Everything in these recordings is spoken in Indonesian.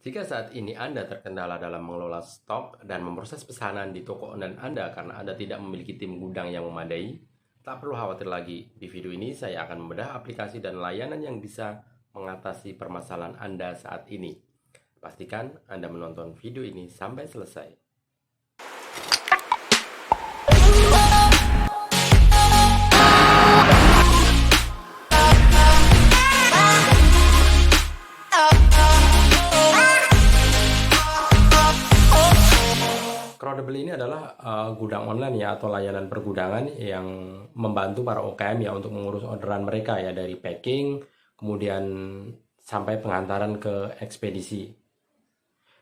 Jika saat ini Anda terkendala dalam mengelola stok dan memproses pesanan di toko online Anda karena Anda tidak memiliki tim gudang yang memadai, tak perlu khawatir lagi. Di video ini saya akan membedah aplikasi dan layanan yang bisa mengatasi permasalahan Anda saat ini. Pastikan Anda menonton video ini sampai selesai. Crowdable ini adalah gudang online ya atau layanan pergudangan yang membantu para UKM ya untuk mengurus orderan mereka ya dari packing kemudian sampai pengantaran ke ekspedisi.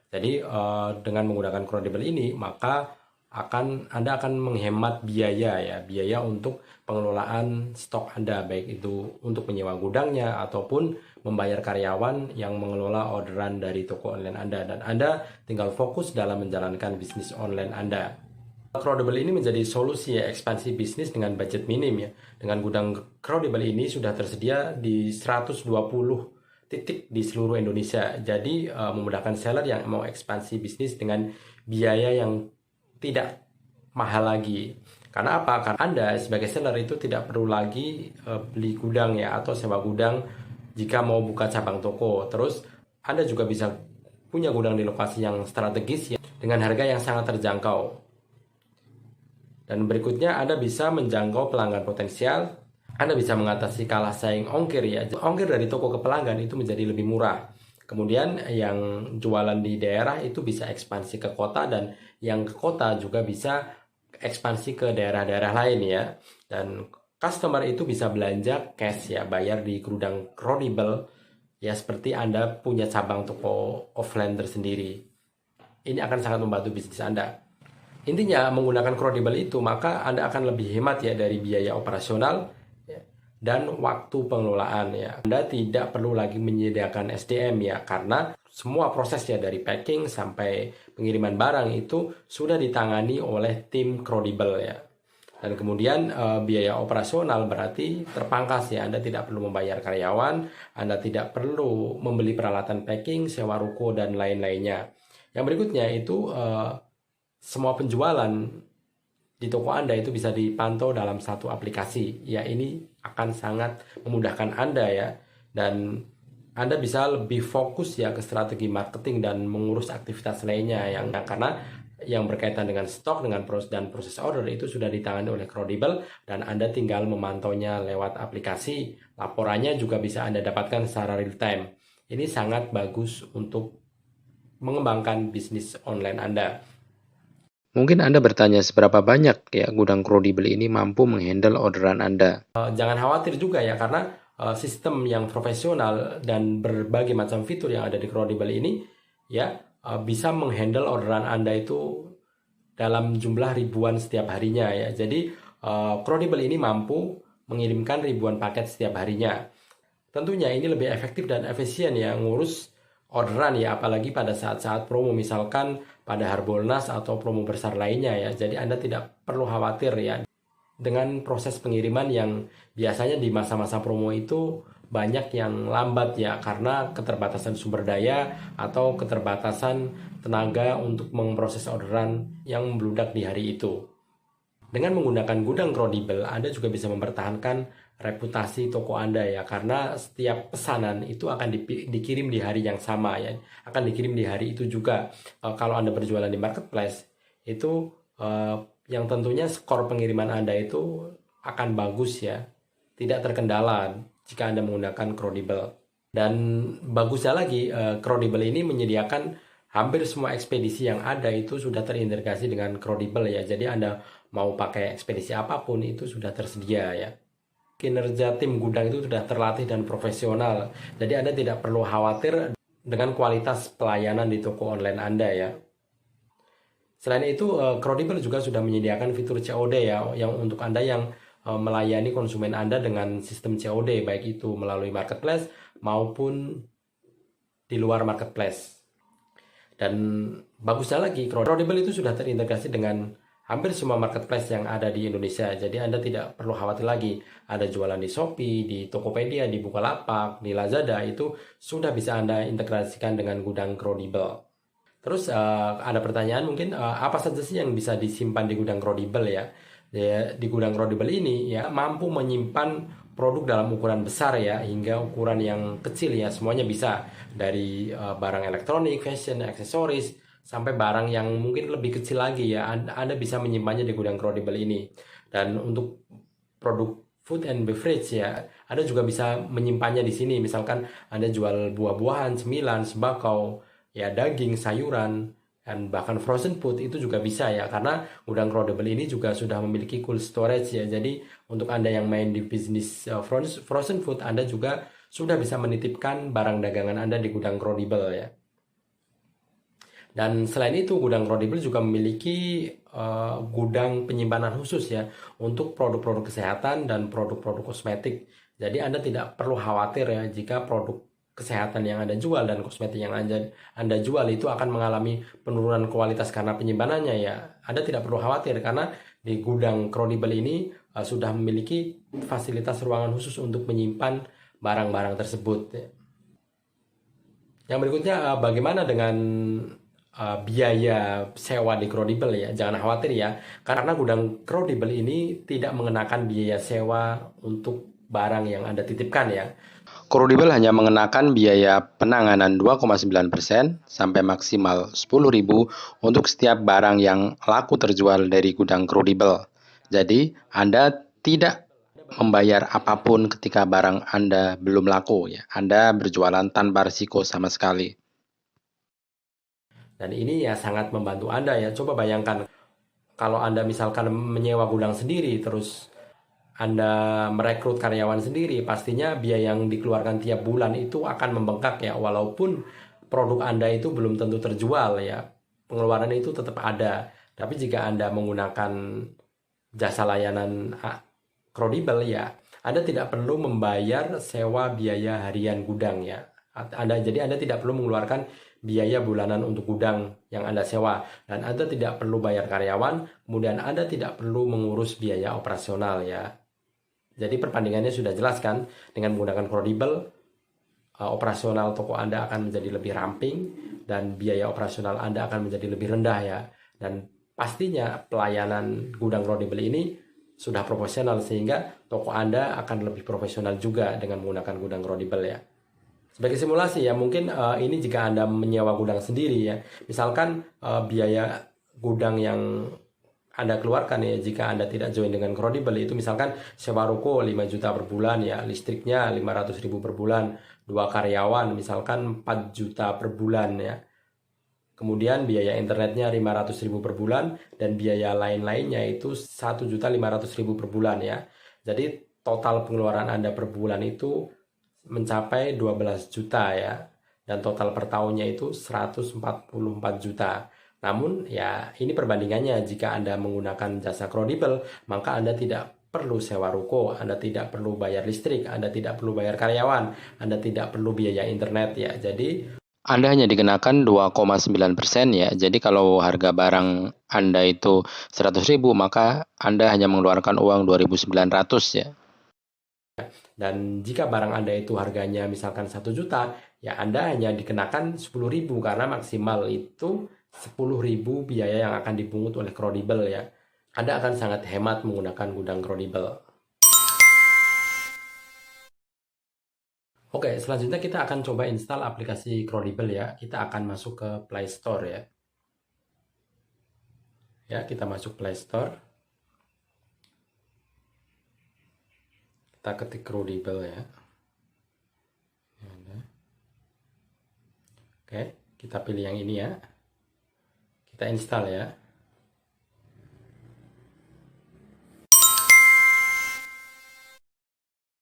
Jadi dengan menggunakan Crowdable ini maka Anda akan menghemat biaya untuk pengelolaan stok Anda, baik itu untuk menyewa gudangnya ataupun membayar karyawan yang mengelola orderan dari toko online Anda, dan Anda tinggal fokus dalam menjalankan bisnis online Anda. Crowdable ini menjadi solusi ekspansi bisnis dengan budget minim ya. Dengan gudang Crowdable ini sudah tersedia di 120 titik di seluruh Indonesia. Jadi memudahkan seller yang mau ekspansi bisnis dengan biaya yang tidak mahal lagi. Karena apa? Karena Anda sebagai seller itu tidak perlu lagi beli gudang ya atau sewa gudang jika mau buka cabang toko. Terus Anda juga bisa punya gudang di lokasi yang strategis ya dengan harga yang sangat terjangkau. Dan berikutnya Anda bisa menjangkau pelanggan potensial. Anda bisa mengatasi kalah saing ongkir ya. Ongkir dari toko ke pelanggan itu menjadi lebih murah. Kemudian yang jualan di daerah itu bisa ekspansi ke kota, dan yang ke kota juga bisa ekspansi ke daerah-daerah lain ya. Dan customer itu bisa belanja cash ya, bayar di gudang Crowdable ya seperti Anda punya cabang toko offline tersendiri. Ini akan sangat membantu bisnis Anda. Intinya menggunakan Crowdable itu maka Anda akan lebih hemat ya dari biaya operasional dan waktu pengelolaan ya. Anda tidak perlu lagi menyediakan SDM ya, karena semua proses ya dari packing sampai pengiriman barang itu sudah ditangani oleh tim Crowdable ya. Dan kemudian biaya operasional berarti terpangkas ya. Anda tidak perlu membayar karyawan, Anda tidak perlu membeli peralatan packing, sewa ruko dan lain-lainnya. Yang berikutnya itu semua penjualan di toko Anda itu bisa dipantau dalam satu aplikasi. Ya, ini akan sangat memudahkan Anda ya. Dan Anda bisa lebih fokus ya ke strategi marketing dan mengurus aktivitas lainnya karena yang berkaitan dengan stok, dengan proses order itu sudah ditangani oleh Crowdable dan Anda tinggal memantaunya lewat aplikasi. Laporannya juga bisa Anda dapatkan secara real time. Ini sangat bagus untuk mengembangkan bisnis online Anda. Mungkin Anda bertanya seberapa banyak ya gudang Crowdable ini mampu menghandle orderan Anda. Jangan khawatir juga ya, karena sistem yang profesional dan berbagai macam fitur yang ada di Crowdable ini ya bisa menghandle orderan Anda itu dalam jumlah ribuan setiap harinya ya. Jadi Crowdable ini mampu mengirimkan ribuan paket setiap harinya. Tentunya ini lebih efektif dan efisien ya ngurus orderan ya, apalagi pada saat-saat promo, misalkan pada Harbolnas atau promo besar lainnya ya. Jadi Anda tidak perlu khawatir ya dengan proses pengiriman yang biasanya di masa-masa promo itu banyak yang lambat ya karena keterbatasan sumber daya atau keterbatasan tenaga untuk memproses orderan yang membludak di hari itu. Dengan menggunakan gudang Crowdable, Anda juga bisa mempertahankan reputasi toko Anda ya, karena setiap pesanan itu akan dikirim di hari yang sama ya, akan dikirim di hari itu juga. Kalau Anda berjualan di marketplace itu yang tentunya skor pengiriman Anda itu akan bagus ya, tidak terkendala jika Anda menggunakan Crowdable. Dan bagusnya lagi Crowdable ini menyediakan hampir semua ekspedisi yang ada itu sudah terintegrasi dengan Crowdable ya. Jadi Anda mau pakai ekspedisi apapun itu sudah tersedia ya. Kinerja tim gudang itu sudah terlatih dan profesional. Jadi Anda tidak perlu khawatir dengan kualitas pelayanan di toko online Anda ya. Selain itu, Crowdable juga sudah menyediakan fitur COD ya, yang untuk Anda yang melayani konsumen Anda dengan sistem COD, baik itu melalui marketplace maupun di luar marketplace. Dan bagusnya lagi, Crowdable itu sudah terintegrasi dengan hampir semua marketplace yang ada di Indonesia. Jadi Anda tidak perlu khawatir lagi. Ada jualan di Shopee, di Tokopedia, di Bukalapak, di Lazada, itu sudah bisa Anda integrasikan dengan gudang Crodible. Terus ada pertanyaan mungkin, apa saja sih yang bisa disimpan di gudang Crodible ya? Ya, di gudang Crodible ini ya mampu menyimpan produk dalam ukuran besar ya hingga ukuran yang kecil ya, semuanya bisa, dari barang elektronik, fashion, aksesoris, sampai barang yang mungkin lebih kecil lagi ya. Anda bisa menyimpannya di gudang Crodible ini. Dan untuk produk food and beverage ya, Anda juga bisa menyimpannya di sini. Misalkan Anda jual buah-buahan, cemilan, sembako, ya daging, sayuran, dan bahkan frozen food itu juga bisa ya, karena gudang Crodible ini juga sudah memiliki cold storage ya. Jadi untuk Anda yang main di bisnis frozen food, Anda juga sudah bisa menitipkan barang dagangan Anda di gudang Crodible ya. Dan selain itu, gudang Crodible juga memiliki gudang penyimpanan khusus ya untuk produk-produk kesehatan dan produk-produk kosmetik. Jadi Anda tidak perlu khawatir ya jika produk kesehatan yang Anda jual dan kosmetik yang Anda jual itu akan mengalami penurunan kualitas karena penyimpanannya ya. Anda tidak perlu khawatir karena di gudang Crodible ini sudah memiliki fasilitas ruangan khusus untuk menyimpan barang-barang tersebut ya. Yang berikutnya, bagaimana dengan biaya sewa di Crodible ya? Jangan khawatir ya, karena gudang Crodible ini tidak mengenakan biaya sewa untuk barang yang Anda titipkan ya. Crodible hanya mengenakan biaya penanganan 2,9% sampai maksimal 10.000 untuk setiap barang yang laku terjual dari gudang Crodible. Jadi, Anda tidak membayar apapun ketika barang Anda belum laku ya. Anda berjualan tanpa risiko sama sekali. Dan ini ya sangat membantu Anda ya. Coba bayangkan kalau Anda misalkan menyewa gudang sendiri, terus Anda merekrut karyawan sendiri, pastinya biaya yang dikeluarkan tiap bulan itu akan membengkak ya. Walaupun produk Anda itu belum tentu terjual ya, pengeluaran itu tetap ada. Tapi jika Anda menggunakan jasa layanan Crodible ya, Anda tidak perlu membayar sewa biaya harian gudang ya. Anda tidak perlu mengeluarkan biaya bulanan untuk gudang yang Anda sewa, dan Anda tidak perlu bayar karyawan, kemudian Anda tidak perlu mengurus biaya operasional ya. Jadi perbandingannya sudah jelas kan, dengan menggunakan Crodible, operasional toko Anda akan menjadi lebih ramping dan biaya operasional Anda akan menjadi lebih rendah ya. Dan pastinya pelayanan gudang Crodible ini sudah profesional sehingga toko Anda akan lebih profesional juga dengan menggunakan gudang Crodible ya. Sebagai simulasi ya, mungkin ini jika Anda menyewa gudang sendiri ya. Misalkan biaya gudang yang Anda keluarkan ya jika Anda tidak join dengan Crodible itu misalkan sewa ruko 5 juta per bulan ya, listriknya 500.000 per bulan, 2 karyawan misalkan 4 juta per bulan ya. Kemudian biaya internetnya 500.000 per bulan dan biaya lain-lainnya itu 1.500.000 per bulan ya. Jadi total pengeluaran Anda per bulan itu mencapai 12 juta ya. Dan total per tahunnya itu 144 juta. Namun ya ini perbandingannya, jika Anda menggunakan jasa Crodible, maka Anda tidak perlu sewa ruko, Anda tidak perlu bayar listrik, Anda tidak perlu bayar karyawan, Anda tidak perlu biaya internet ya. Jadi Anda hanya dikenakan 2,9% ya. Jadi kalau harga barang Anda itu 100.000, maka Anda hanya mengeluarkan uang 2.900 ya. dan jika barang Anda itu harganya misalkan 1 juta, ya Anda hanya dikenakan 10.000 karena maksimal itu 10.000 biaya yang akan dipungut oleh Crodible ya. Anda akan sangat hemat menggunakan gudang Crodible. Oke, selanjutnya kita akan coba install aplikasi Crodible ya. Kita akan masuk ke Play Store ya. Ya, kita masuk Play Store. Kita ketik Crodible ya. Oke, kita pilih yang ini ya. Kita install ya.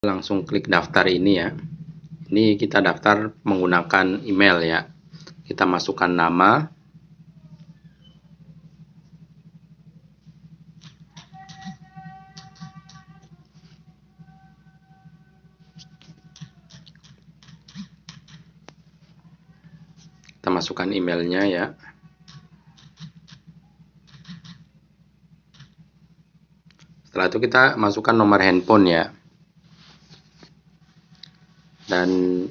Langsung klik daftar ini ya. Ini kita daftar menggunakan email ya. Kita masukkan nama. Kita masukkan emailnya ya. Setelah itu kita masukkan nomor handphone ya. Dan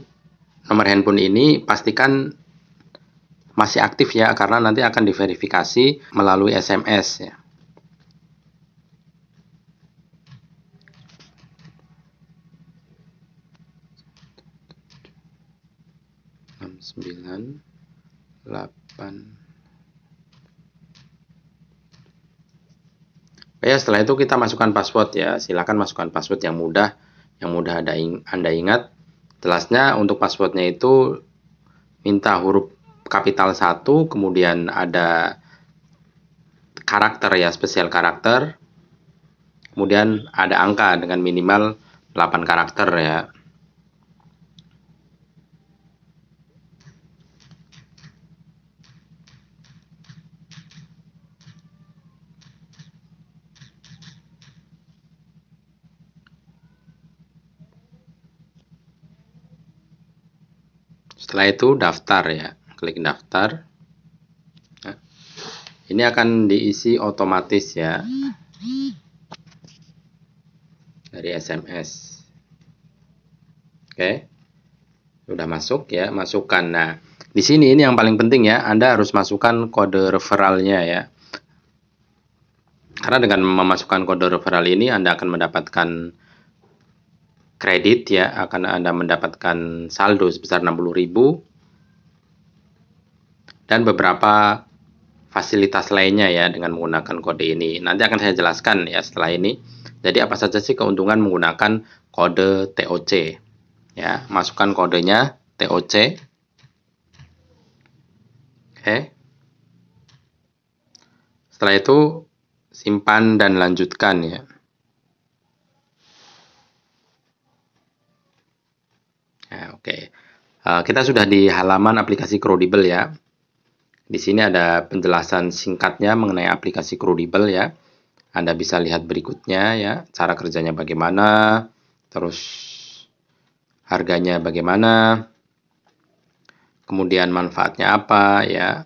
nomor handphone ini pastikan masih aktif ya, karena nanti akan diverifikasi melalui SMS ya. Sembilan 8. Ya, setelah itu kita masukkan password ya. Silakan masukkan password yang mudah Anda ingat. Jelasnya untuk passwordnya itu minta huruf kapital 1, kemudian ada karakter ya, spesial karakter. Kemudian ada angka dengan minimal 8 karakter ya. Setelah itu daftar ya, klik daftar. Nah, ini akan diisi otomatis ya dari SMS. Oke, sudah masuk ya, masukkan. Nah, di sini ini yang paling penting ya, Anda harus masukkan kode referralnya ya. Karena dengan memasukkan kode referral ini Anda akan mendapatkan kredit ya, akan Anda mendapatkan saldo sebesar 60.000 dan beberapa fasilitas lainnya ya dengan menggunakan kode ini. Nanti akan saya jelaskan ya setelah ini. Jadi apa saja sih keuntungan menggunakan kode TOC? Ya, masukkan kodenya TOC. Oke. Setelah itu simpan dan lanjutkan ya. Nah, oke. Kita sudah di halaman aplikasi Crodible ya. Di sini ada penjelasan singkatnya mengenai aplikasi Crodible ya. Anda bisa lihat berikutnya ya, cara kerjanya bagaimana, terus harganya bagaimana, kemudian manfaatnya apa ya.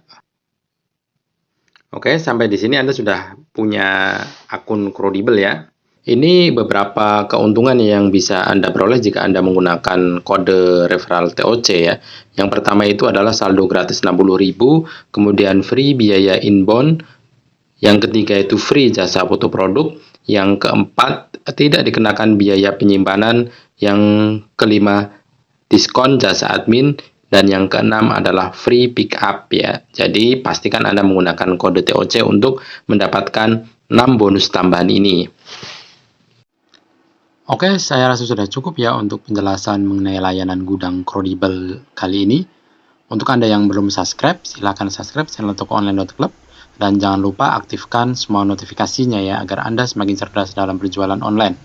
Oke, sampai di sini Anda sudah punya akun Crodible ya. Ini beberapa keuntungan yang bisa Anda peroleh jika Anda menggunakan kode referral TOC ya. Yang pertama itu adalah saldo gratis 60.000, kemudian free biaya inbound. Yang ketiga itu free jasa foto produk. Yang keempat, tidak dikenakan biaya penyimpanan. Yang kelima, diskon jasa admin. Dan yang keenam adalah free pick up ya. Jadi pastikan Anda menggunakan kode TOC untuk mendapatkan 6 bonus tambahan ini. Oke, saya rasa sudah cukup ya untuk penjelasan mengenai layanan gudang Crodible kali ini. Untuk Anda yang belum subscribe, silakan subscribe channel tokoonline.club dan jangan lupa aktifkan semua notifikasinya ya agar Anda semakin cerdas dalam berjualan online.